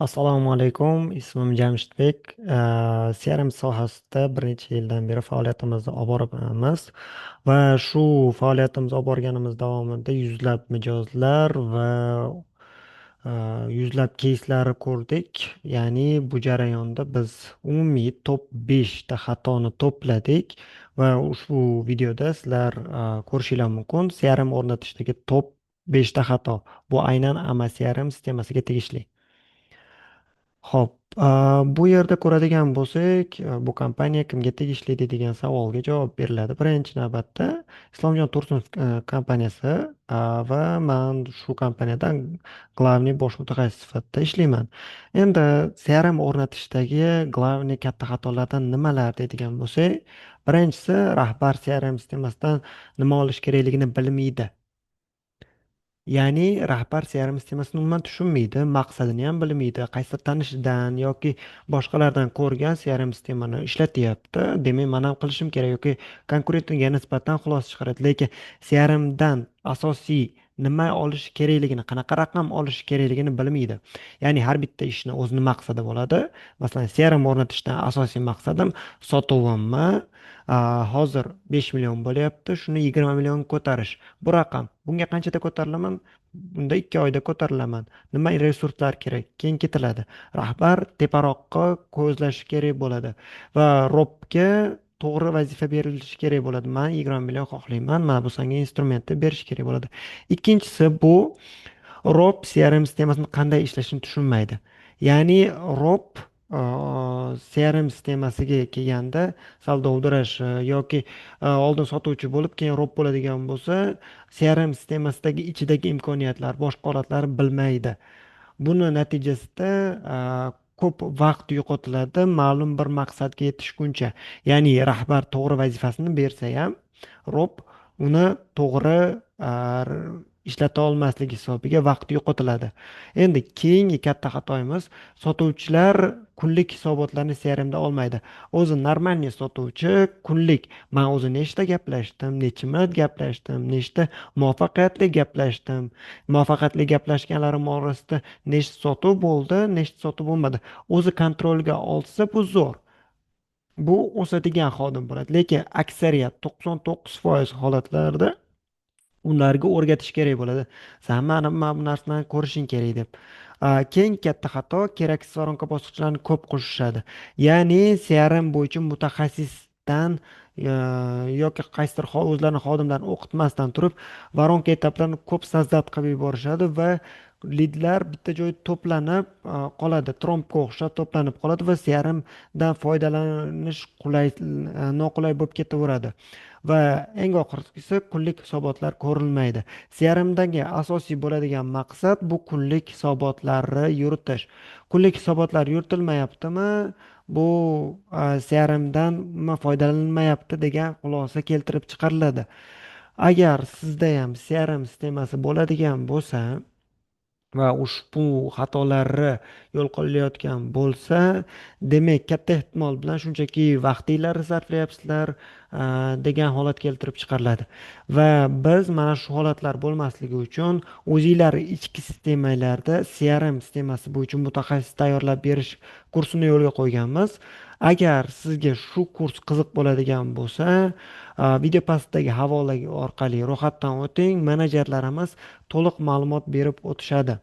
Assalomu alaykum. Ismim Jamshidbek. CRM sohasida bir necha yildan beri faoliyatimizni olib boramiz va shu faoliyatimizni olib borganimiz davomida yuzlab mijozlar va yuzlab keyslarni ko'rdik. Ya'ni bu jarayonda biz umumiy top 5 ta xatoni to'pladik va ushbu videoda sizlar ko'rishinglar mumkin. CRM o'rnatishdagi top 5 ta xato. Bu aynan AMA CRM sistemasiga tegishli. Ho'p, bu yerda ko'radigan bo'lsak, bu kompaniya kimga tegishli degan savolga javob beriladi. Birinchi navbatda Islomjon Tursunov kompaniyasi va man shu kompaniyadan glavniy bosh mutaxassis sifatida ishlayman. Endi CRM o'rnatishdagi glavniy katta xatolardan nimalar deydigan bo'lsak, birinchisi rahbar CRM sistemasidan nima olish kerakligini bilmaydi. Ya'ni rahbar CRM sistemasini umuman tushunmaydi, maqsadini ham bilmaydi, qaysi tanishidan yoki boshqalardan ko'rgan CRM sistemani ishlatyapti. Demak, man ham qilishim kerak yoki konkurentiga nisbatan xulosa chiqaradi. Lekin CRMdan asosiy nima olish kerakligini, qanaqa raqam olish kerakligini bilmaydi. Ya'ni har bitta ishni o'zini maqsadi bo'ladi. Masalan, CRM o'rnatishdan asosiy maqsadim sotuvimni hozir 5 million bo'lyapti, shuni 20 million ko'tarish. Bu raqam. Bunga qanchada ko'tarilaman? Bunda 2 oyda ko'tarilaman. Nima resurslar kerak? Keyin ketiladi. Rahbar teparoqqa ko'zlashi kerak bo'ladi va robga to'g'ri vazifa berilishi kerak bo'ladi. Men 20 million xohlayman, mana bu senga instrumentni berish kerak bo'ladi. Ikkinchisi bu Rob CRM sistemasini qanday ishlashini tushunmaydi. Ya'ni Rob CRM sistemasiga kelganda savdo-sotish yoki oldin sotuvchi bo'lib, keyin Rob bo'ladigan bo'lsa, CRM sistemasidagi ichidagi imkoniyatlar, boshqa holatlarni bilmaydi. Buni natijasida ko'p vaqt yo'qotiladi ma'lum bir maqsadga yetishguncha. Ya'ni rahbar to'g'ri vazifasini bersa ham, rob uni to'g'ri ishlata olmasligi hisobiga vaqt yo'qotiladi. Endi keyingi katta xatoyimiz sotuvchilar kunlik hisobotlarni CRMda olmaydi. O'zi normalniy sotuvchi kunlik man o'zi nechta gaplashdim, necha minut gaplashdim, nechta muvaffaqiyatli gaplashdim, muvaffaqiyatli gaplashganlarim orasida nechta sotuv bo'ldi, nechta sotuv bo'lmadi. O'zi kontrolga olsa bu zo'r. Bu o'sadigan xodim bo'ladi. Lekin aksariyat 99% holatlarda ularga o'rgatish kerak bo'ladi. Sen mana bu narsani ko'rishing kerak deb. Keyingi katta xato keraksiz voronka bosqichlarini ko'p qo'shishadi. Ya'ni CRM bo'yicha mutaxassisdan yoki qaysidir o'zlarini xodimlarini o'qitmasdan turib voronka etaplarini ko'p sozdat qilib yuborishadi va lidlar bitta joyda to'planib qoladi, trompga o'xshab to'planib qoladi va CRMdan foydalanish noqulay bo'lib ketaveradi. Va eng oxirgisi kunlik hisobotlar ko'rilmaydi. CRMdagi asosiy bo'ladigan maqsad bu kunlik hisobotlarni yuritish. Kunlik hisobotlar yuritilmayaptimi? Bu CRMdan umuman foydalanilmayapti degan xulosa keltirib chiqariladi. Agar sizda ham CRM sistemasi bo'ladigan bo'lsa va ushbu xatolarni yo'l qo'llayotgan bo'lsa, demak katta ehtimol bilan shunchaki vaqtinglarni sarflayapsizlar degan holat keltirib chiqariladi. Va biz mana shu holatlar bo'lmasligi uchun o'zinglar ichki sistemalarda CRM sistemasi bo'yicha mutaxassis tayyorlab berish kursini yo'lga qo'yganmiz. Agar sizga shu kurs qiziq bo'ladigan bo'lsa, video pastdagi havola orqali ro'yxatdan o'ting, menejerlarimiz to'liq ma'lumot berib o'tishadi.